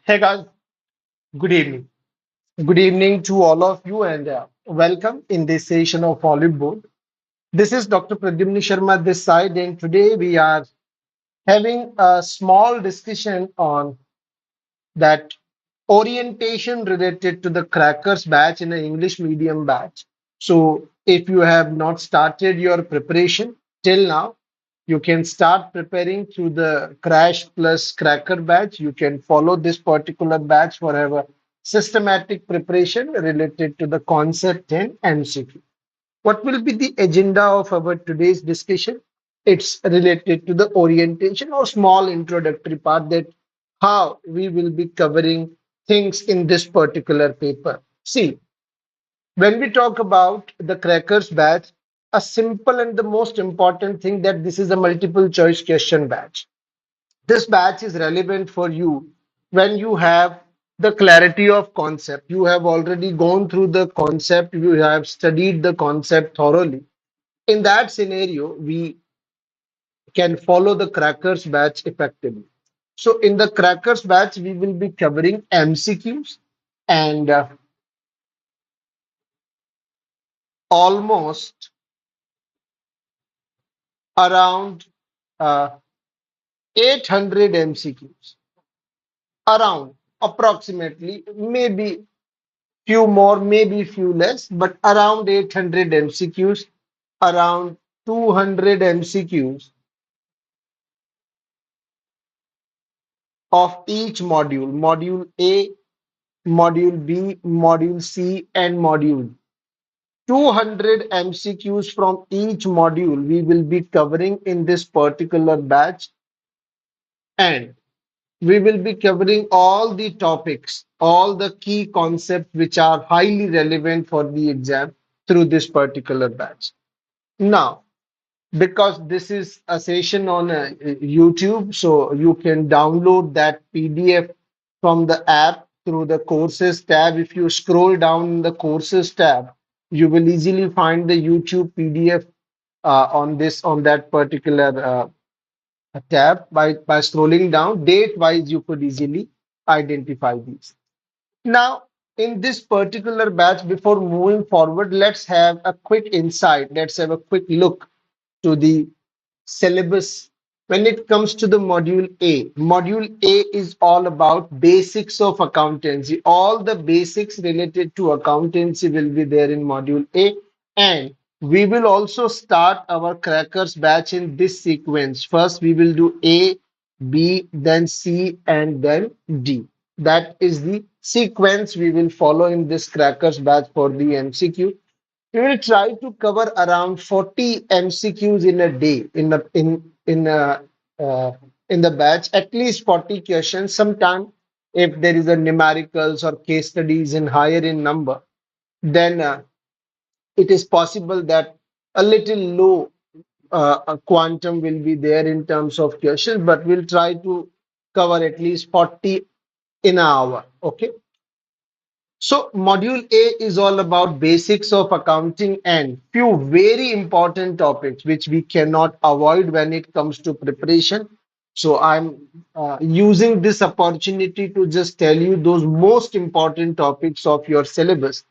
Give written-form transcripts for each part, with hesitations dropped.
Hey guys, good evening. Good evening to all of you and welcome in this session of Oliveboard. This is Dr. Pradyumna Sharma this side and today we are having a small discussion on that orientation related to the Crackers batch in an English medium batch. So if you have not started your preparation till now, you can start preparing through the Crash plus Cracker batch. You can follow this particular batch for a systematic preparation related to the concept and MCQ. What will be the agenda of our today's discussion? It's related to the orientation or small introductory part that how we will be covering things in this particular paper. See, when we talk about the crackers batch, a simple and the most important thing that this is a multiple choice question batch. This batch is relevant for you when you have the clarity of concept. You have already gone through the concept, you have studied the concept thoroughly. In that scenario, we can follow the crackers batch effectively. So in the crackers batch, we will be covering MCQs and almost around uh, 800 MCQs, around approximately, maybe few more, maybe few less, but around 800 MCQs, around 200 MCQs of each module, module A, module B, module C, and module D. 200 MCQs from each module we will be covering in this particular batch, and we will be covering all the topics, all the key concepts which are highly relevant for the exam through this particular batch. Now, because this is a session on YouTube, so you can download that PDF from the app through the courses tab. If you scroll down in the courses tab, you will easily find the YouTube PDF on that particular tab. By scrolling down, date wise, you could easily identify these. Now, in this particular batch, before moving forward, let's have a quick insight. Let's have a quick look to the syllabus. When it comes to the module A is all about basics of accountancy. All the basics related to accountancy will be there in module A, and we will also start our crackers batch in this sequence. First we will do A, B, then C, and then D. That is the sequence we will follow in this crackers batch for the MCQ. We will try to cover around 40 MCQs in a day uh, in the batch, at least 40 questions. Sometime if there is a numericals or case studies in higher in number, then it is possible that a little low a quantum will be there in terms of questions, but we'll try to cover at least 40 in an hour. Okay. So module A is all about basics of accounting and few very important topics which we cannot avoid when it comes to preparation. So I'm using this opportunity to just tell you those most important topics of your syllabus.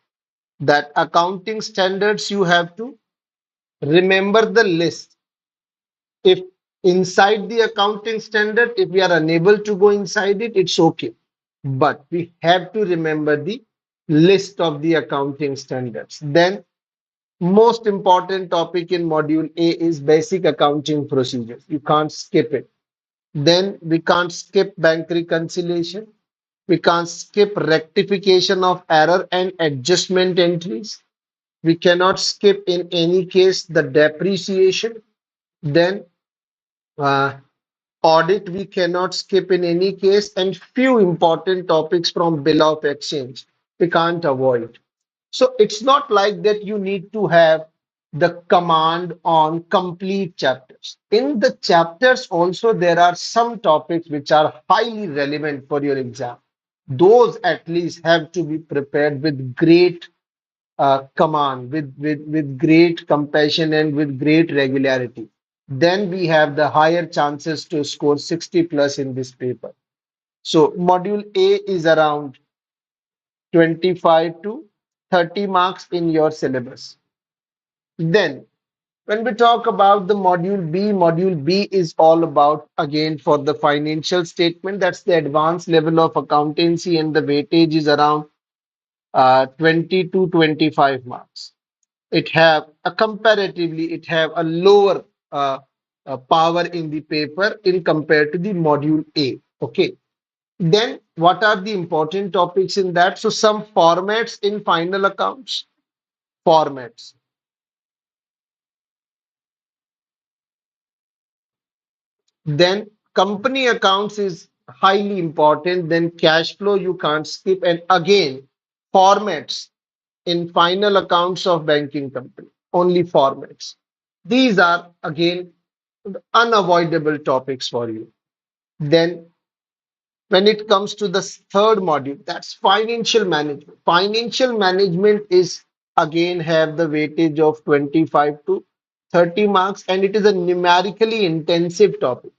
That accounting standards, you have to remember the list. If inside the accounting standard, if we are unable to go inside it, it's okay. But we have to remember the list of the accounting standards. Then most important topic in module A is basic accounting procedures. You can't skip it. Then we can't skip bank reconciliation. We can't skip rectification of error and adjustment entries. We cannot skip in any case the depreciation. Then uh, audit we cannot skip in any case, and few important topics from bill of exchange we can't avoid. So it's not like that you need to have the command on complete chapters. In the chapters also there are some topics which are highly relevant for your exam. Those at least have to be prepared with great command, with great compassion and with great regularity. Then we have the higher chances to score 60 plus in this paper. So module A is around 25 to 30 marks in your syllabus. Then when we talk about the module B is all about again for the financial statement. That's the advanced level of accountancy and the weightage is around 20 to 25 marks. It have a comparatively, it have a lower power in the paper in compared to the module A. Okay. Then what are the important topics in that? So some formats in final accounts, formats. Then company accounts is highly important. Then cash flow you can't skip. And again, formats in final accounts of banking company, only formats. These are again unavoidable topics for you. Then when it comes to the third module, that's financial management. Financial management is again have the weightage of 25 to 30 marks and it is a numerically intensive topic.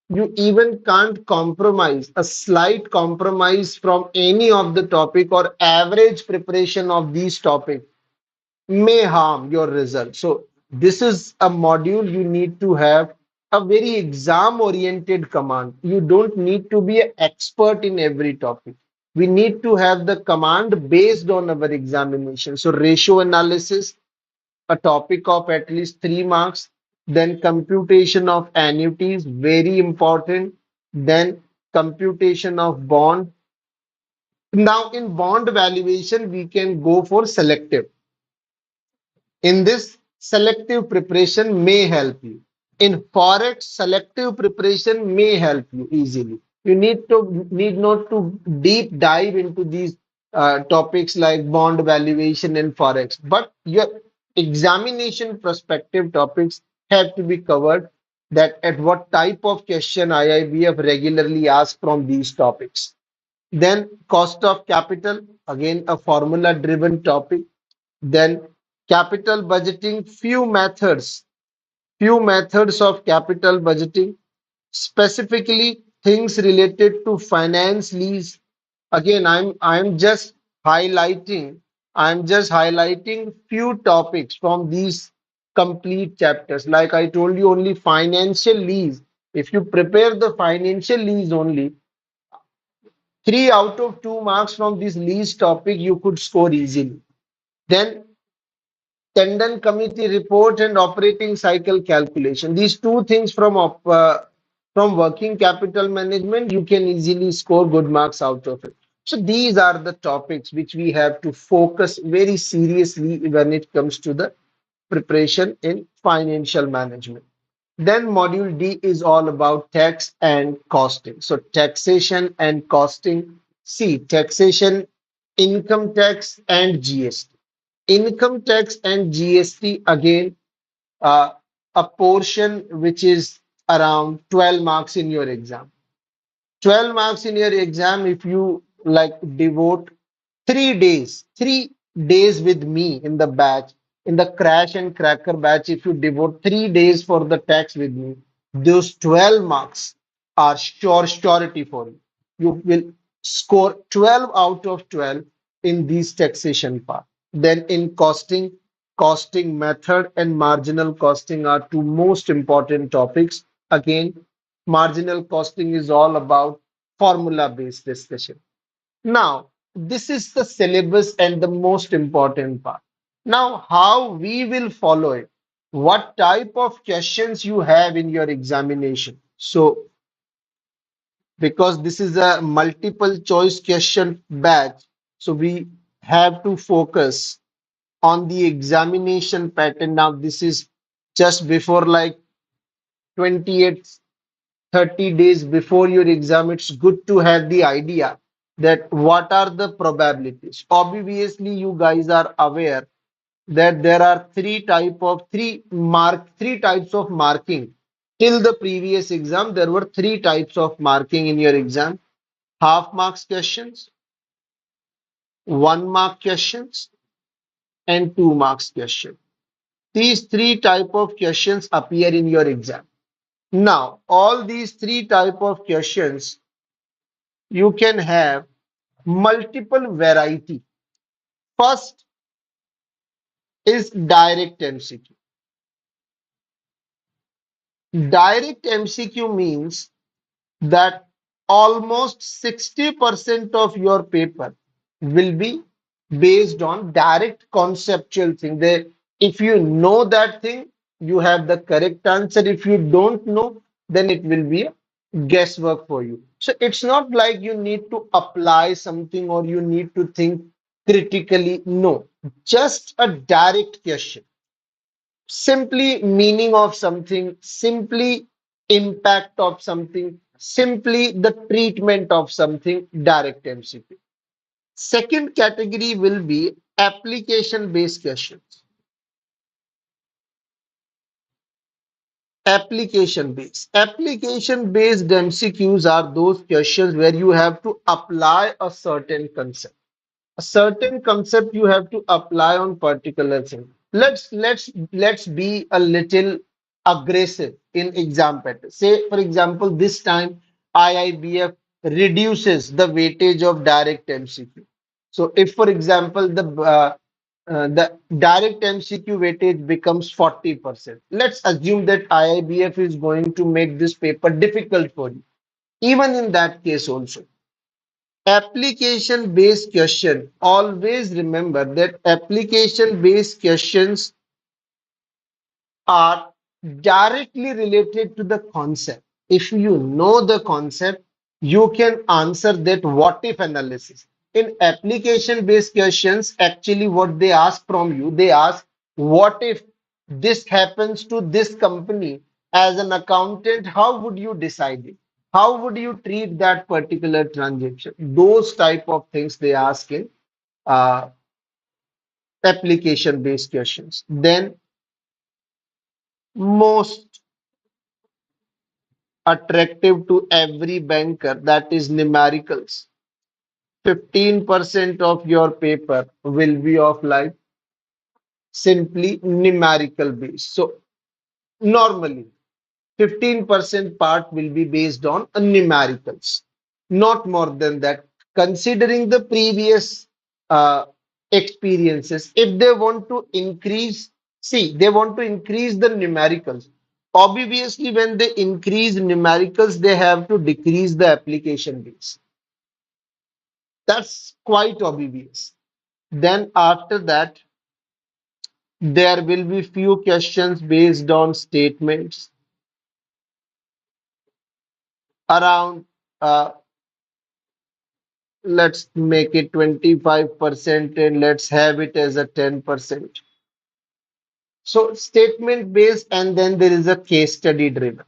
You even can't compromise, a slight compromise from any of the topic or average preparation of these topics may harm your result. So this is a module you need to have a very exam oriented command. You don't need to be an expert in every topic. We need to have the command based on our examination. So ratio analysis, a topic of at least 3 marks. Then computation of annuities, very important. Then computation of bond. Now in bond valuation, we can go for selective. In this, selective preparation may help you. In forex, selective preparation may help you easily. You need not to deep dive into these topics like bond valuation and forex, but your examination prospective topics have to be covered. That at what type of question IIBF regularly asks from these topics. Then cost of capital, again a formula driven topic. Then capital budgeting, few methods of capital budgeting, specifically things related to finance lease. Again, highlighting, I'm just highlighting few topics from these complete chapters. Like I told you, only financial lease. If you prepare the financial lease only, 3 out of 2 marks from this lease topic you could score easily. Then Attendant committee report and operating cycle calculation. These two things from working capital management, you can easily score good marks out of it. So these are the topics which we have to focus very seriously when it comes to the preparation in financial management. Then module D is all about tax and costing. So taxation and costing. See, taxation, income tax and GST. Income tax and GST again, uh, a portion which is around 12 marks in your exam. 12 marks in your exam if you like devote 3 days with me in the batch, in the crash and cracker batch, if you devote 3 days for the tax with me, those 12 marks are surety for you. You will score 12 out of 12 in these taxation part. Then in costing, costing method and marginal costing are two most important topics. Again, marginal costing is all about formula based discussion. Now, this is the syllabus and the most important part. Now, how we will follow it? What type of questions you have in your examination? So, because this is a multiple choice question batch, so we have to focus on the examination pattern. Now, this is just before like 28 30 days before your exam. It's good to have the idea that what are the probabilities. Obviously you guys are aware that there are three types of marking. Till the previous exam there were three types of marking in your exam: half marks questions, 1 mark questions, and 2 marks question. These three type of questions appear in your exam. Now all these three type of questions you can have multiple variety. First is direct MCQ. Direct MCQ means that almost 60% of your paper will be based on direct conceptual thing. If you know that thing, you have the correct answer. If you don't know, then it will be a guesswork for you. So it's not like you need to apply something or you need to think critically. No, just a direct question, simply meaning of something, simply impact of something, simply the treatment of something, direct MCQ. Second category will be application based questions. Application based MCQs are those questions where you have to apply a certain concept. A certain concept you have to apply on particular thing. Let's be a little aggressive in exam pattern. Say for example, this time IIBF reduces the weightage of direct MCQ. So if for example the direct MCQ weightage becomes 40%, let's assume that IIBF is going to make this paper difficult for you. Even in that case also, application based question, always remember that application based questions are directly related to the concept. If you know the concept, you can answer that what if analysis. In application based questions, actually what they ask from you, they ask what if this happens to this company. As an accountant, how would you decide it? How would you treat that particular transaction? Those type of things they ask in uh, application based questions. Then most attractive to every banker, that is numericals. 15% of your paper will be of like simply numerical based. So normally 15% part will be based on numericals, not more than that. Considering the previous uh, experiences, if they want to increase, see, they want to increase the numericals. Obviously, when they increase numericals, they have to decrease the application base. That's quite obvious. Then after that, there will be few questions based on statements around let's make it 25% and let's have it as a 10%. So statement based and then there is a case study driven.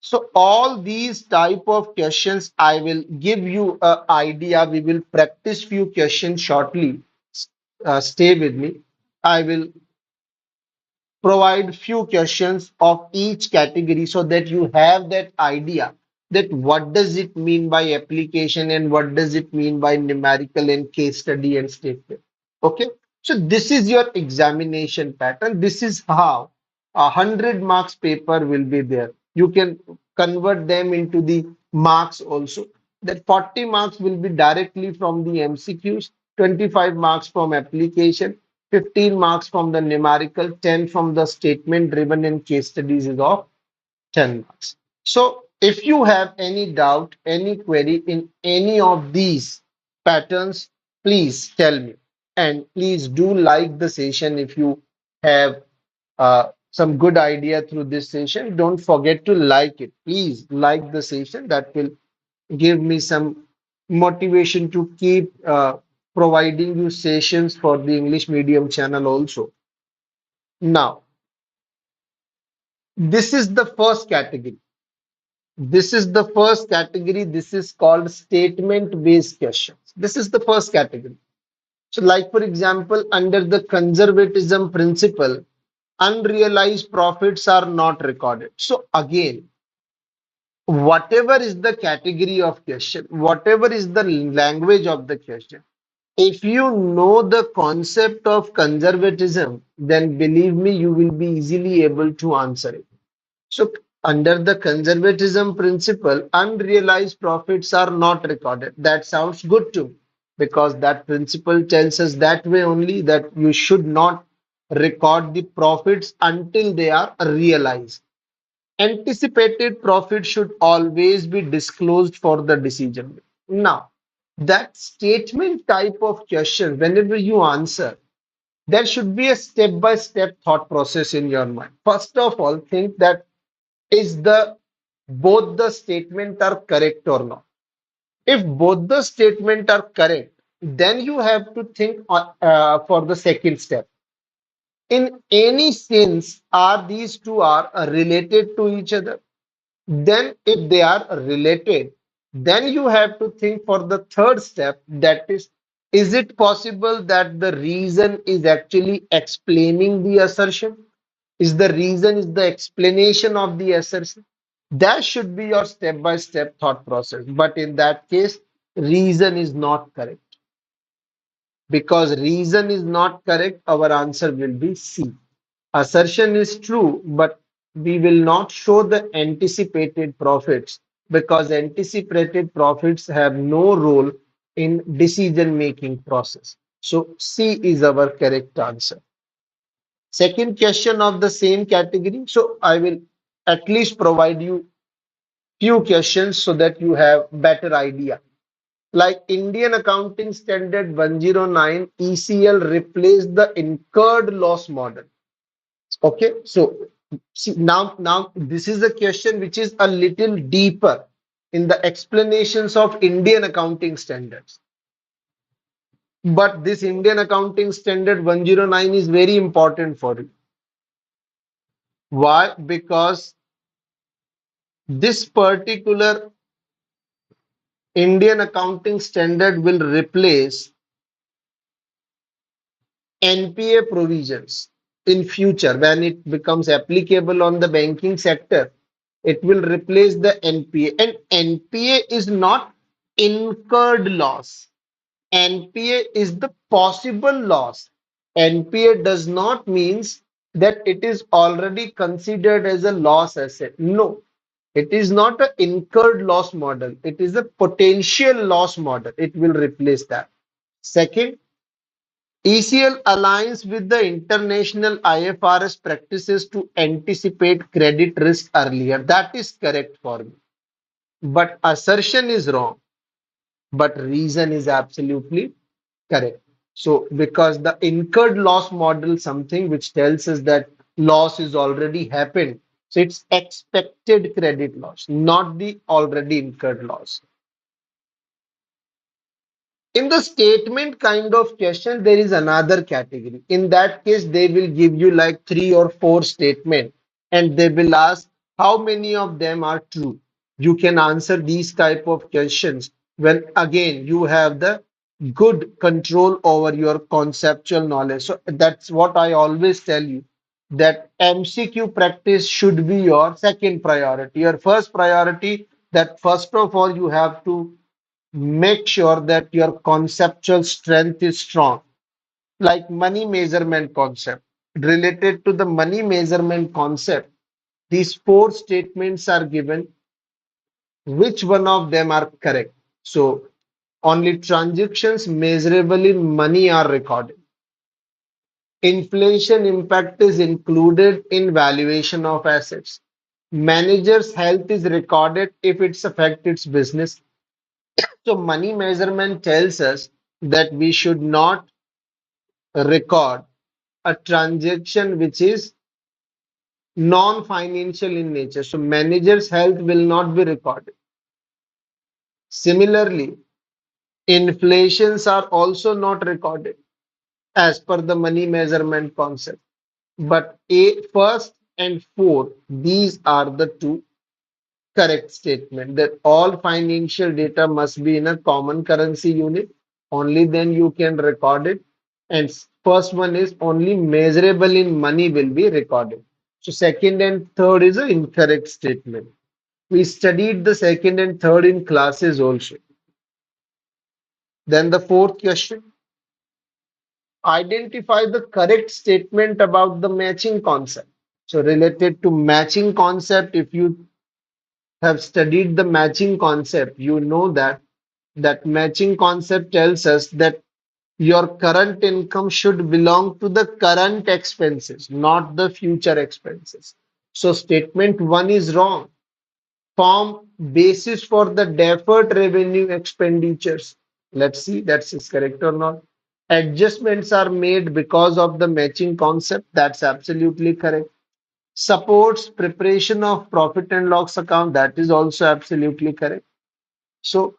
So all these type of questions, I will give you an idea. We will practice few questions shortly. Stay with me. I will provide few questions of each category so that you have that idea that what does it mean by application and what does it mean by numerical and case study and statement. Okay, so this is your examination pattern. This is how 100 marks paper will be there. You can convert them into the marks also. That 40 marks will be directly from the MCQs, 25 marks from application, 15 marks from the numerical, 10 from the statement driven and case studies is of 10 marks. So if you have any doubt, any query in any of these patterns, please tell me. And please do like the session if you have some good idea through this session. Don't forget to like it. Please like the session. That will give me some motivation to keep providing you sessions for the English medium channel also. Now, this is the first category. This is the first category. This is called statement based questions. This is the first category. So, like for example, under the conservatism principle, unrealized profits are not recorded. So, again, whatever is the category of question, whatever is the language of the question, if you know the concept of conservatism, then believe me, you will be easily able to answer it. So Under the conservatism principle, unrealized profits are not recorded. That sounds good to me because that principle tells us that way only that you should not record the profits until they are realized. Anticipated profit should always be disclosed for the decision. Now, that statement type of question, whenever you answer, there should be a step-by-step thought process in your mind. First of all, think that is the both the statement are correct or not. If both the statement are correct, then you have to think for the second step. In any sense, are these two are related to each other? Then if they are related, then you have to think for the third step, that is it possible that the reason is actually explaining the assertion? Is the reason is the explanation of the assertion? That should be your step-by-step thought process. But in that case, reason is not correct. Because reason is not correct, our answer will be C. Assertion is true, but we will not show the anticipated profits because anticipated profits have no role in decision making process. So C is our correct answer. Second question of the same category. So I will at least provide you few questions so that you have better idea. Like Indian Accounting Standard 109 ECL replaced the incurred loss model. Okay, so see, now this is a question which is a little deeper in the explanations of Indian accounting standards. But this Indian Accounting Standard 109 is very important for you. Why? Because this particular Indian Accounting Standard will replace NPA provisions in future when it becomes applicable on the banking sector. It will replace the NPA, and NPA is not incurred loss. NPA is the possible loss. NPA does not means that it is already considered as a loss asset. No, it is not an incurred loss model. It is a potential loss model. It will replace that. Second, ECL aligns with the international IFRS practices to anticipate credit risk earlier. That is correct for me. But assertion is wrong, but reason is absolutely correct. So, because the incurred loss model, something which tells us that loss is already happened. So, it's expected credit loss, not the already incurred loss. In the statement kind of question, there is another category. In that case, they will give you like 3 or 4 statements and they will ask how many of them are true. You can answer these type of questions when again you have the good control over your conceptual knowledge. So that's what I always tell you, that MCQ practice should be your second priority. Your first priority, that first of all you have to make sure that your conceptual strength is strong, like money measurement concept. Related to the money measurement concept, these 4 statements are given. Which one of them are correct? So only transactions measurable in money are recorded. Inflation impact is included in valuation of assets. Manager's health is recorded if it's affect its business. So money measurement tells us that we should not record a transaction which is non-financial in nature. So manager's health will not be recorded. Similarly, inflations are also not recorded as per the money measurement concept. But A first and fourth, these are the two correct statement, that all financial data must be in a common currency unit. Only then you can record it. And first one is only measurable in money will be recorded. So second and third is an incorrect statement. We studied the second and third in classes also. Then the fourth question, identify the correct statement about the matching concept. So related to matching concept, if you have studied the matching concept, you know that matching concept tells us that your current income should belong to the current expenses, not the future expenses. So statement 1 is wrong. Form basis for the deferred revenue expenditures. Let's see that's is correct or not. Adjustments are made because of the matching concept. That's absolutely correct. Supports preparation of profit and loss account. That is also absolutely correct. So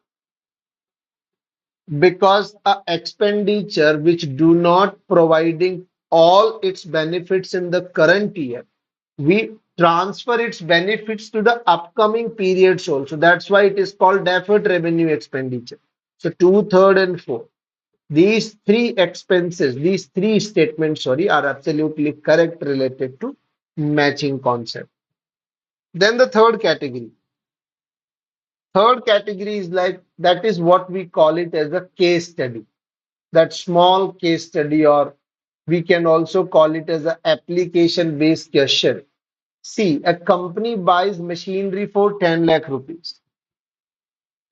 because a expenditure which do not providing all its benefits in the current year, we transfer its benefits to the upcoming periods also. That's why it is called deferred revenue expenditure. So two, third, and fourth. These three expenses, these three statements, sorry, are absolutely correct related to matching concept. Then the third category. Third category is like that is what we call it as a case study. That small case study, or we can also call it as an application based question. See, a company buys machinery for 10 lakh rupees,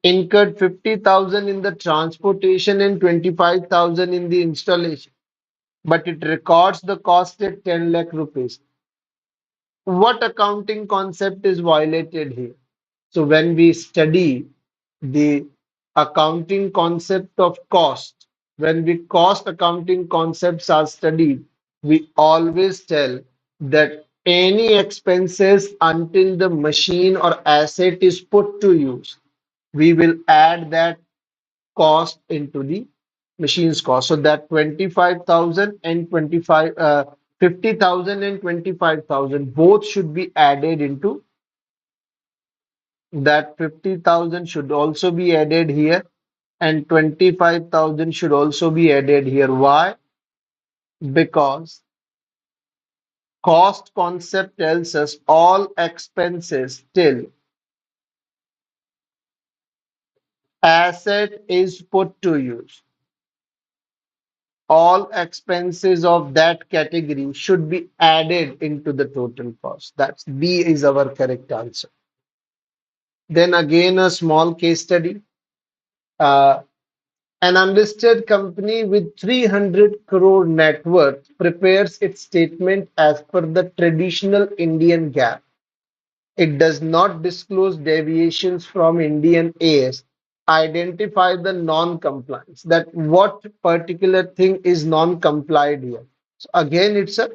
incurred 50,000 in the transportation and 25,000 in the installation, but it records the cost at 10 lakh rupees. What accounting concept is violated here? So when we study the accounting concept of cost, when we cost accounting concepts are studied, we always tell that any expenses until the machine or asset is put to use, we will add that cost into the machine's cost. So that 25,000 and 50,000 and 25,000 both should be added into that. 50,000 should also be added here and 25,000 should also be added here. Why? Because cost concept tells us all expenses till asset is put to use. All expenses of that category should be added into the total cost. That's B is our correct answer. Then again, a small case study. Uh, An unlisted company with 300 crore net worth prepares its statement as per the traditional Indian GAAP. It does not disclose deviations from Indian AS. Identify the non-compliance. That what particular thing is non-complied here. So again, it's a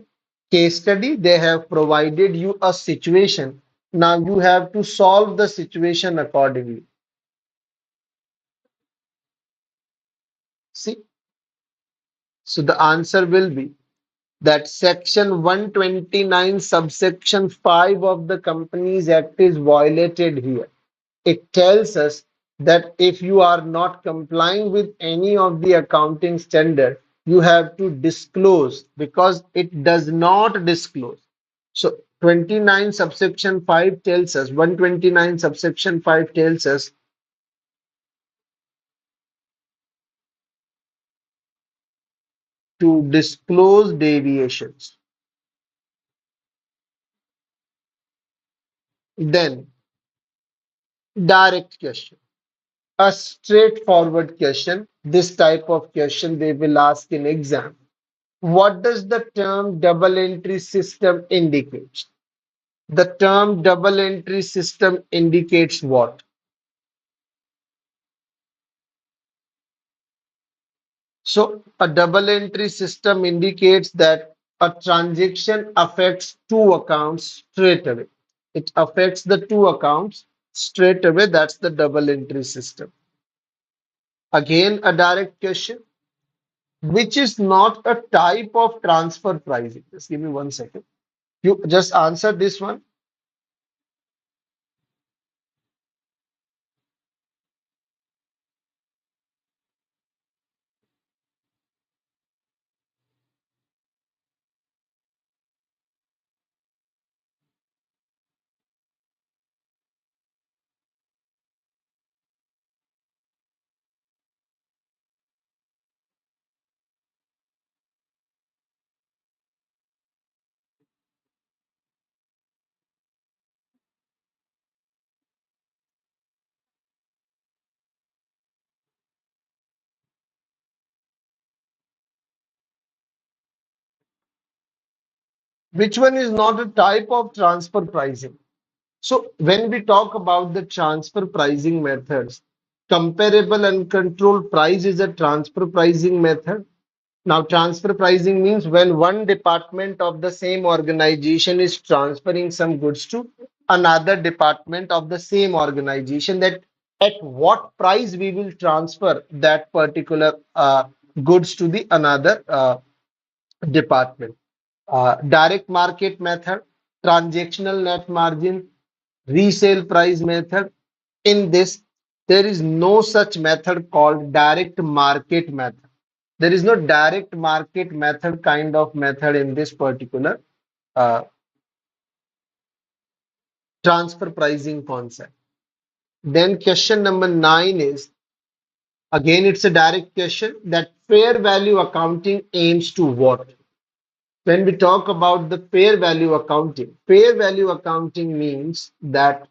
case study. They have provided you a situation. Now you have to solve the situation accordingly. See, so the answer will be that section 129 subsection 5 of the Companies Act is violated here. It tells us that if you are not complying with any of the accounting standard, you have to disclose because it does not disclose. So 29 subsection 5 tells us, 129 subsection 5 tells us to disclose deviations. Then direct question. A straightforward question. This type of question they will ask in exam. What does the term double entry system indicate? The term double entry system indicates what? So a double entry system indicates that a transaction affects two accounts straight away. It affects the two accounts straight away. That's the double entry system. Again, a direct question, which is not a type of transfer pricing. Just give me 1 second. You just answer this one. Which one is not a type of transfer pricing? So when we talk about the transfer pricing methods, comparable and controlled price is a transfer pricing method. Now, transfer pricing means when one department of the same organization is transferring some goods to another department of the same organization, that at what price we will transfer that particular goods to the another department. Direct market method, transactional net margin, resale price method. In this, there is no such method called direct market method. There is no direct market method kind of method in this particular uh, transfer pricing concept. Then question number 9 is, again, it's a direct question, that fair value accounting aims to what? When we talk about the fair value accounting means that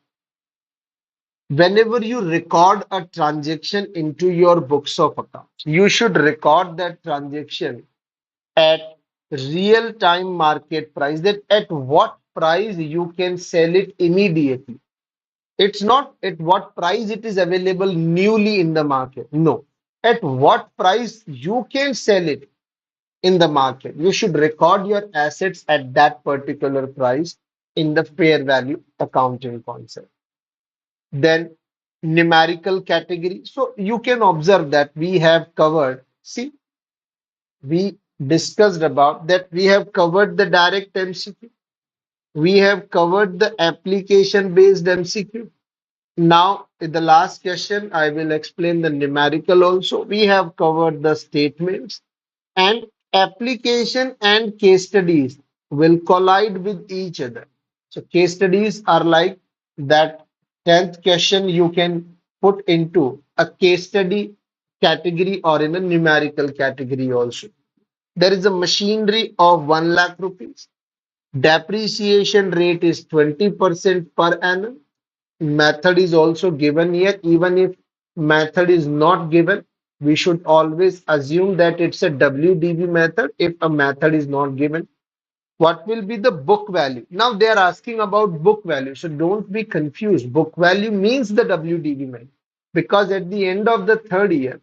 whenever you record a transaction into your books of accounts, you should record that transaction at real time market price, that at what price you can sell it immediately. It's not at what price it is available newly in the market. No, at what price you can sell it in the market. You should record your assets at that particular price in the fair value accounting concept. Then numerical category. So you can observe that we have covered, see, we discussed about that we have covered the direct MCQ. We have covered the application based MCQ. Now, in the last question, I will explain the numerical also. We have covered the statements, and application and case studies will collide with each other. So case studies are like that 10th question you can put into a case study category or in a numerical category also. There is a machinery of 1 lakh rupees. Depreciation rate is 20% per annum. Method is also given here. Even if method is not given, we should always assume that it's a WDV method if a method is not given. What will be the book value? Now they are asking about book value. So don't be confused. Book value means the WDV method. Because at the end of the third year,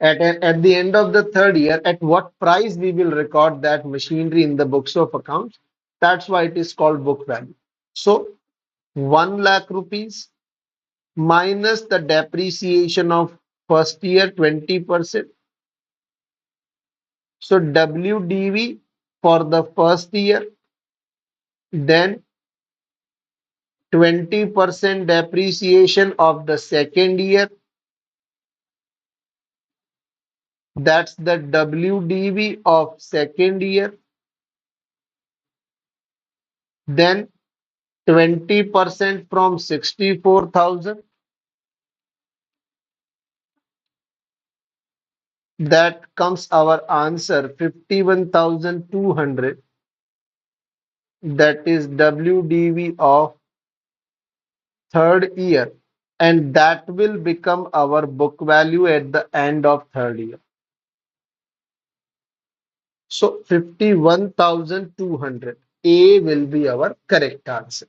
at the end of the third year, at what price we will record that machinery in the books of accounts? That's why it is called book value. So 1 lakh rupees minus the depreciation of first year 20%. So WDV for the first year, then 20% depreciation of the second year. That's the WDV of second year. Then 20% from 64,000. That comes our answer 51,200. That is WDV of third year, and that will become our book value at the end of third year. So 51,200. A will be our correct answer.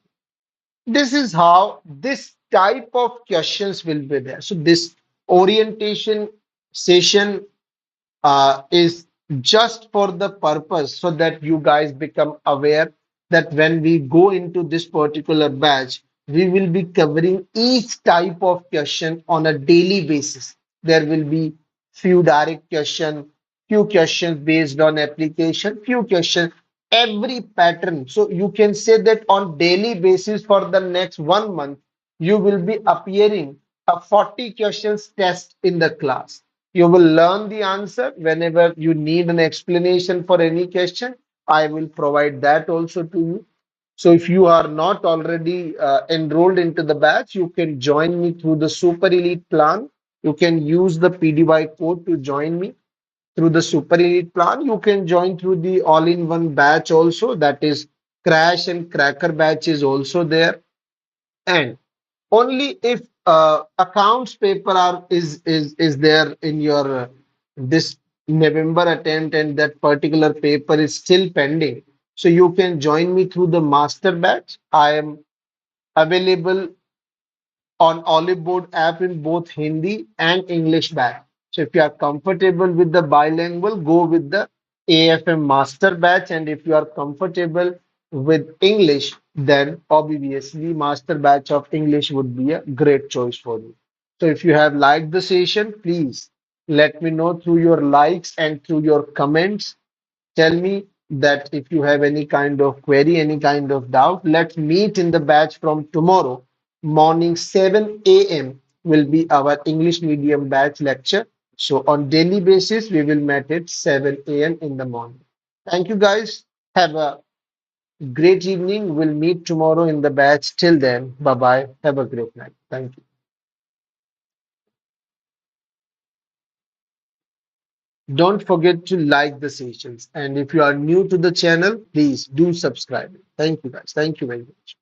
This is how this type of questions will be there. So this orientation session is just for the purpose so that you guys become aware that when we go into this particular batch, we will be covering each type of question on a daily basis. There will be few direct questions, few questions based on application, few questions, every pattern. So you can say that on daily basis for the next 1 month, you will be appearing a 40 questions test in the class. You will learn the answer. Whenever you need an explanation for any question, I will provide that also to you. So if you are not already enrolled into the batch, you can join me through the Super Elite plan. You can use the PDY code to join me through the Super Elite plan. You can join through the all-in-one batch also. That is Crash and Cracker Batch is also there. And only if accounts paper is there in your this November attempt and that particular paper is still pending. So you can join me through the master batch. I am available on Oliveboard app in both Hindi and English batch. So if you are comfortable with the bilingual, go with the AFM master batch. And if you are comfortable with English, then obviously master batch of English would be a great choice for you. So if you have liked the session, please let me know through your likes and through your comments. Tell me that if you have any kind of query, any kind of doubt, let's meet in the batch from tomorrow. Morning 7 a.m. will be our English medium batch lecture. So on daily basis, we will meet at 7 a.m. in the morning. Thank you guys. Have a great evening. We'll meet tomorrow in the batch. Till then, bye bye. Have a great night. Thank you. Don't forget to like the sessions. And if you are new to the channel, please do subscribe. Thank you guys. Thank you very much.